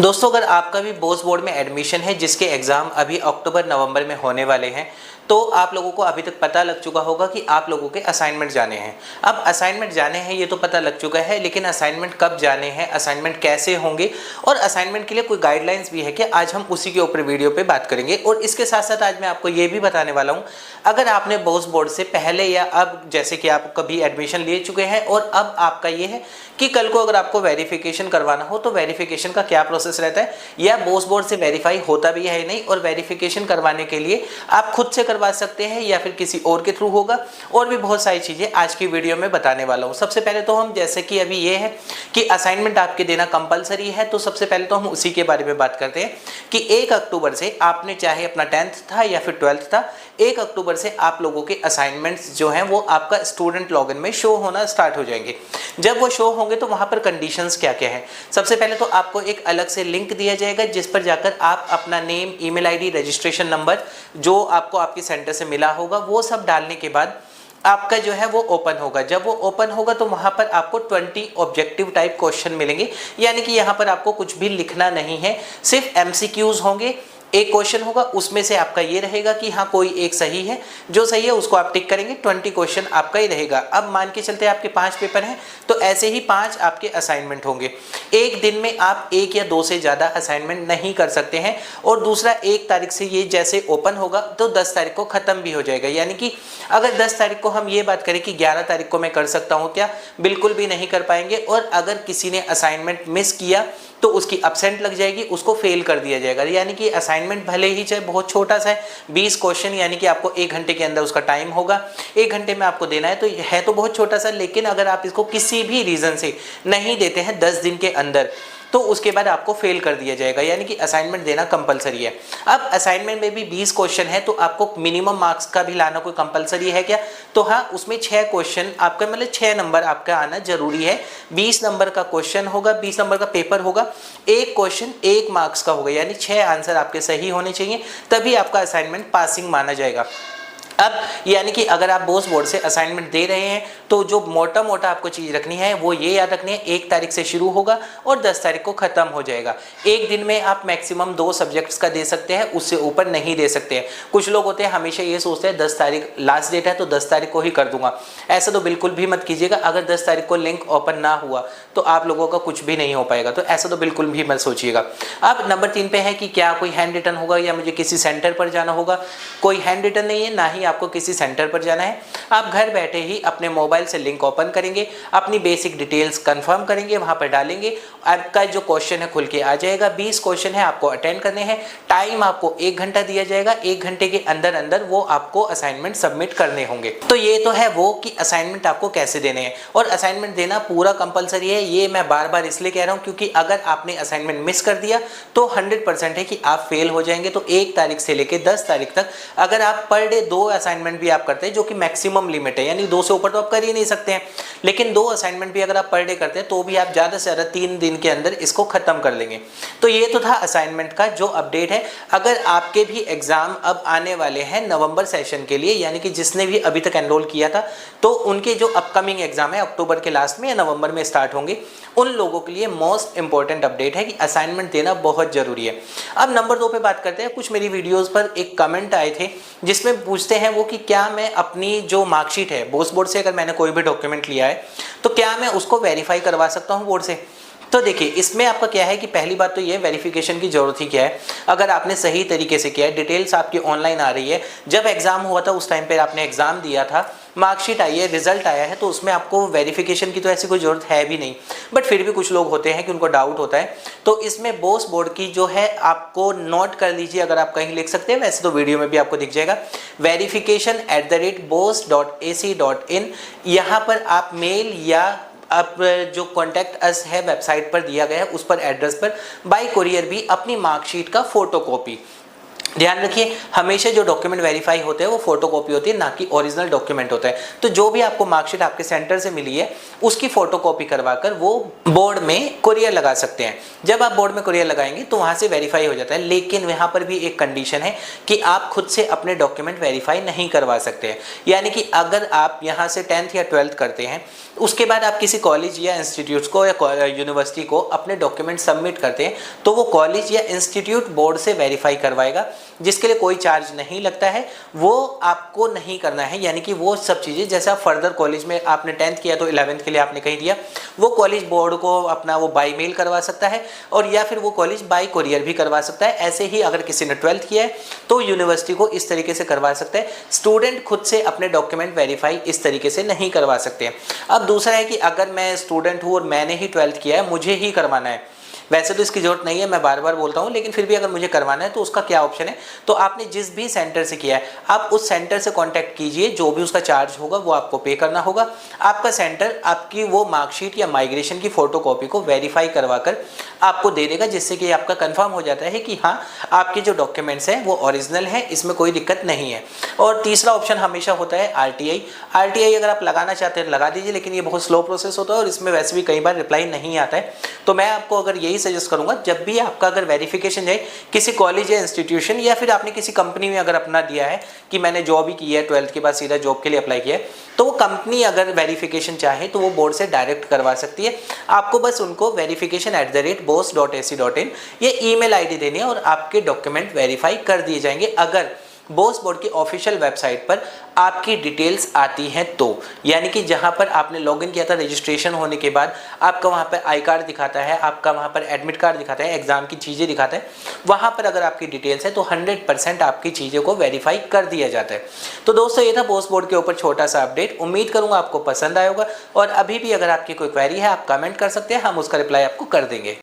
दोस्तों, अगर आपका भी बोस बोर्ड में एडमिशन है जिसके एग्ज़ाम अभी अक्टूबर नवंबर में होने वाले हैं, तो आप लोगों को अभी तक पता लग चुका होगा कि आप लोगों के असाइनमेंट जाने हैं। अब असाइनमेंट जाने हैं ये तो पता लग चुका है, लेकिन असाइनमेंट कब जाने हैं, असाइनमेंट कैसे होंगे और असाइनमेंट के लिए कोई गाइडलाइंस भी है कि आज हम उसी के ऊपर वीडियो पे बात करेंगे। और इसके साथ साथ आज मैं आपको ये भी बताने वाला हूँ, अगर आपने बोस बोर्ड से पहले या अब जैसे कि आप कभी एडमिशन ले चुके हैं और अब आपका ये है कि कल को अगर आपको वेरिफिकेशन करवाना हो तो वेरिफिकेशन का क्या प्रोसेस रहता है, या बोस बोर्ड से वेरीफाई होता भी है नहीं, और वेरिफिकेशन करवाने के लिए आप खुद से करवा सकते हैं या फिर किसी और के थ्रू होगा, और भी बहुत सारी चीज़ें आज की वीडियो में बताने वाला हूँ। सबसे पहले तो हम जैसे कि अभी ये है कि असाइनमेंट आपके देना कंपलसरी है, तो सबसे पहले तो हम उसी के बारे में बात करते हैं कि 1 अक्टूबर से आपने चाहे अपना 10th था या फिर 12th था, 1 अक्टूबर से आप लोगों के असाइनमेंट्स जो हैं वो आपका स्टूडेंट लॉगिन में शो होना स्टार्ट हो जाएंगे। जब वो शो होंगे तो वहाँ पर कंडीशंस क्या क्या हैं। सबसे पहले तो आपको एक अलग से लिंक दिया जाएगा जिस पर जाकर आप अपना name, email ID, registration number जो आपको आपके सेंटर से मिला होगा वो सब डालने के बाद आपका जो है वो ओपन होगा। जब वो ओपन होगा तो वहाँ पर आपको 20 ऑब्जेक्टिव टाइप क्वेश्चन मिलेंगे, यानी कि यहाँ पर आपको कुछ भी लिखना नहीं है, सिर्फ MCQs होंगे। एक क्वेश्चन होगा, उसमें से आपका ये रहेगा कि हाँ कोई एक सही है, जो सही है उसको आप टिक करेंगे, 20 क्वेश्चन आपका ही रहेगा। अब मान के चलते आपके 5 पेपर हैं तो ऐसे ही 5 आपके असाइनमेंट होंगे। एक दिन में आप 1 या 2 से ज़्यादा असाइनमेंट नहीं कर सकते हैं। और दूसरा, 1 तारीख से ये जैसे ओपन होगा तो 10 तारीख को ख़त्म भी हो जाएगा, यानी कि अगर 10 तारीख को हम ये बात करें कि 11 तारीख को मैं कर सकता हूँ क्या, बिल्कुल भी नहीं कर पाएंगे। और अगर किसी ने असाइनमेंट मिस किया तो उसकी एब्सेंट लग जाएगी, उसको फेल कर दिया जाएगा। यानी कि असाइनमेंट भले ही चाहे बहुत छोटा सा है, 20 क्वेश्चन, यानी कि आपको 1 घंटे के अंदर उसका टाइम होगा, 1 घंटे में आपको देना है, तो है तो बहुत छोटा सा, लेकिन अगर आप इसको किसी भी रीज़न से नहीं देते हैं 10 दिन के अंदर तो उसके बाद आपको फेल कर दिया जाएगा, यानी कि असाइनमेंट देना कंपलसरी है। अब असाइनमेंट में भी 20 क्वेश्चन है तो आपको मिनिमम मार्क्स का भी लाना कोई कंपलसरी है क्या, तो हाँ, उसमें 6 क्वेश्चन आपका, मतलब 6 नंबर आपका आना जरूरी है। 20 नंबर का क्वेश्चन होगा, 20 नंबर का पेपर होगा, एक क्वेश्चन 1 मार्क्स का होगा, यानी 6 आंसर आपके सही होने चाहिए, तभी आपका असाइनमेंट पासिंग माना जाएगा। अब यानी कि अगर आप बोस बोर्ड से असाइनमेंट दे रहे हैं तो जो मोटा मोटा आपको चीज़ रखनी है वो ये याद रखनी है, 1 तारीख से शुरू होगा और 10 तारीख को ख़त्म हो जाएगा। एक दिन में आप मैक्सिमम 2 सब्जेक्ट्स का दे सकते हैं, उससे ऊपर नहीं दे सकते हैं। कुछ लोग होते हैं हमेशा ये सोचते हैं 10 तारीख लास्ट डेट है तो 10 तारीख को ही कर दूंगा, ऐसा तो बिल्कुल भी मत कीजिएगा। अगर 10 तारीख को लिंक ओपन ना हुआ तो आप लोगों का कुछ भी नहीं हो पाएगा, तो ऐसा तो बिल्कुल भी मत सोचिएगा। अब नंबर 3 पे है कि क्या कोई हैंड रिटन होगा या मुझे किसी सेंटर पर जाना होगा। कोई हैंड रिटन नहीं है, ना ही आपको किसी सेंटर पर जाना है। आप घर बैठे ही अपने मोबाइल से लिंक ओपन करेंगे, अपनी बेसिक डिटेल्स कंफर्म करेंगे, वहां पर डालेंगे, आपका जो क्वेश्चन है खुल के आ जाएगा। 20 क्वेश्चन है आपको अटेंड करने हैं, टाइम आपको 1 घंटा दिया जाएगा, 1 घंटे के अंदर अंदर वो आपको असाइनमेंट सबमिट करने होंगे। तो ये तो है वो कि असाइनमेंट आपको कैसे देने हैं, और असाइनमेंट देना पूरा कंपलसरी है। ये मैं बार बार इसलिए कह रहा हूँ क्योंकि अगर आपने असाइनमेंट मिस कर दिया तो 100% है कि आप फेल हो जाएंगे। तो 1 तारीख से लेकर 10 तारीख तक अगर आप पर डे 2 असाइनमेंट भी आप करते हैं, जो कि मैक्सिमम लिमिट है, यानी 2 से ऊपर तो आप कर ही नहीं सकते हैं, लेकिन 2 असाइनमेंट भी अगर आप पर डे करते हैं तो भी आप ज़्यादा से ज़्यादा 3 दिन के अंदर इसको ख़त्म कर लेंगे। तो ये तो था असाइनमेंट का जो अपडेट है। अगर आपके भी एग्ज़ाम अब आने वाले हैं नवंबर सेशन के लिए, यानी कि जिसने भी अभी तक एनरोल किया था, तो उनके जो अपकमिंग एग्जाम है अक्टूबर के लास्ट में या नवंबर में स्टार्ट होंगे, उन लोगों के लिए मोस्ट इंपॉर्टेंट अपडेट है कि असाइनमेंट देना बहुत ज़रूरी है। अब नंबर 2 पे बात करते हैं। कुछ मेरी वीडियोज़ पर एक कमेंट आए थे जिसमें पूछते हैं वो कि क्या मैं अपनी जो मार्कशीट है बोस बोर्ड से, अगर मैंने कोई भी डॉक्यूमेंट लिया है तो क्या मैं उसको वेरीफाई करवा सकता हूँ बोर्ड से। तो देखिए, इसमें आपका क्या है कि पहली बात तो ये वेरिफिकेशन की जरूरत ही क्या है। अगर आपने सही तरीके से किया है, डिटेल्स आपकी ऑनलाइन आ रही है, जब एग्जाम हुआ था उस टाइम पर आपने एग्जाम दिया था, मार्कशीट आई है, रिजल्ट आया है, तो उसमें आपको वेरिफिकेशन की तो ऐसी कोई ज़रूरत है भी नहीं। बट फिर भी कुछ लोग होते हैं कि उनको डाउट होता है, तो इसमें बोस बोर्ड की जो है आपको नोट कर लीजिए, अगर आप कहीं लिख सकते हैं, वैसे तो वीडियो में भी आपको दिख जाएगा, verification@bose.ac.in। यहाँ पर आप मेल या आप जो कॉन्टैक्ट अस है वेबसाइट पर दिया गया है उस पर एड्रेस पर बाय कुरियर भी अपनी मार्कशीट का फोटोकॉपी ध्यान रखिए, हमेशा जो डॉक्यूमेंट वेरीफाई होते हैं वो फोटोकॉपी होती है, ना कि ओरिजिनल डॉक्यूमेंट होता है। तो जो भी आपको मार्कशीट आपके सेंटर से मिली है उसकी फोटोकॉपी करवाकर वो बोर्ड में कुरियर लगा सकते हैं। जब आप बोर्ड में कुरियर लगाएंगे तो वहां से वेरीफाई हो जाता है, लेकिन वहां पर भी एक कंडीशन है कि आप खुद से अपने डॉक्यूमेंट वेरीफाई नहीं करवा सकते हैं। यानी कि अगर आप यहाँ से 10th या 12th करते हैं, उसके बाद आप किसी कॉलेज या इंस्टीट्यूट को या यूनिवर्सिटी को अपने डॉक्यूमेंट सबमिट करते हैं, तो वो कॉलेज या इंस्टीट्यूट बोर्ड से वेरीफाई करवाएगा, जिसके लिए कोई चार्ज नहीं लगता है। वो आपको नहीं करना है, यानी कि वो सब चीज़ें जैसे आप फर्दर कॉलेज में आपने 10th किया तो 11th के लिए आपने कहीं दिया, वो कॉलेज बोर्ड को अपना वो बाई मेल करवा सकता है, और या फिर वो कॉलेज बाई कुरियर भी करवा सकता है। ऐसे ही अगर किसी ने 12th किया है तो यूनिवर्सिटी को इस तरीके से करवा सकता है। स्टूडेंट खुद से अपने डॉक्यूमेंट वेरीफाई इस तरीके से नहीं करवा सकते। अब दूसरा है कि अगर मैं स्टूडेंट हूँ और मैंने ही 12th किया है, मुझे ही करवाना है, वैसे तो इसकी जरूरत नहीं है, मैं बार बार बोलता हूँ, लेकिन फिर भी अगर मुझे करवाना है तो उसका क्या ऑप्शन है, तो आपने जिस भी सेंटर से किया है आप उस सेंटर से कांटेक्ट कीजिए, जो भी उसका चार्ज होगा वो आपको पे करना होगा। आपका सेंटर आपकी वो मार्कशीट या माइग्रेशन की फोटोकॉपी को वेरीफाई करवाकर आपको दे देगा, जिससे कि आपका कंफर्म हो जाता है कि हाँ आपके जो डॉक्यूमेंट्स हैं वो ओरिजिनल है, इसमें कोई दिक्कत नहीं है। और तीसरा ऑप्शन हमेशा होता है आरटीआई। आरटीआई अगर आप लगाना चाहते हैं लगा दीजिए, लेकिन ये बहुत स्लो प्रोसेस होता है और इसमें वैसे भी कई बार रिप्लाई नहीं आता है। तो मैं आपको अगर यही सजेस्ट करूंगा, जब भी आपका अगर वेरिफिकेशन जाए किसी कॉलेज या इंस्टीट्यूशन या फिर आपने किसी कंपनी में अगर अपना दिया है कि मैंने जॉब ही की है, 12th के बाद सीधा जॉब के लिए अप्लाई किया है, तो वो कंपनी अगर वेरिफिकेशन चाहे तो वो बोर्ड से डायरेक्ट करवा सकती है। आपको बस उनको verification@boss.ac.in ये ईमेल आईडी देनी है और आपके डॉक्यूमेंट वेरीफाई कर दिए जाएंगे। अगर बोस बोर्ड की ऑफिशियल वेबसाइट पर आपकी डिटेल्स आती हैं तो, यानी कि जहां पर आपने लॉगिन किया था रजिस्ट्रेशन होने के बाद, आपका वहां पर आई कार्ड दिखाता है, आपका वहां पर एडमिट कार्ड दिखाता है, एग्जाम की चीज़ें दिखाता है, वहां पर अगर आपकी डिटेल्स है तो 100% आपकी चीज़ों को वेरीफाई कर दिया जाता है। तो दोस्तों ये था बोस बोर्ड के ऊपर छोटा सा अपडेट, उम्मीद करूंगा आपको पसंद आएगा। और अभी भी अगर आपकी कोई क्वेरी है आप कमेंट कर सकते हैं, हम उसका रिप्लाई आपको कर देंगे।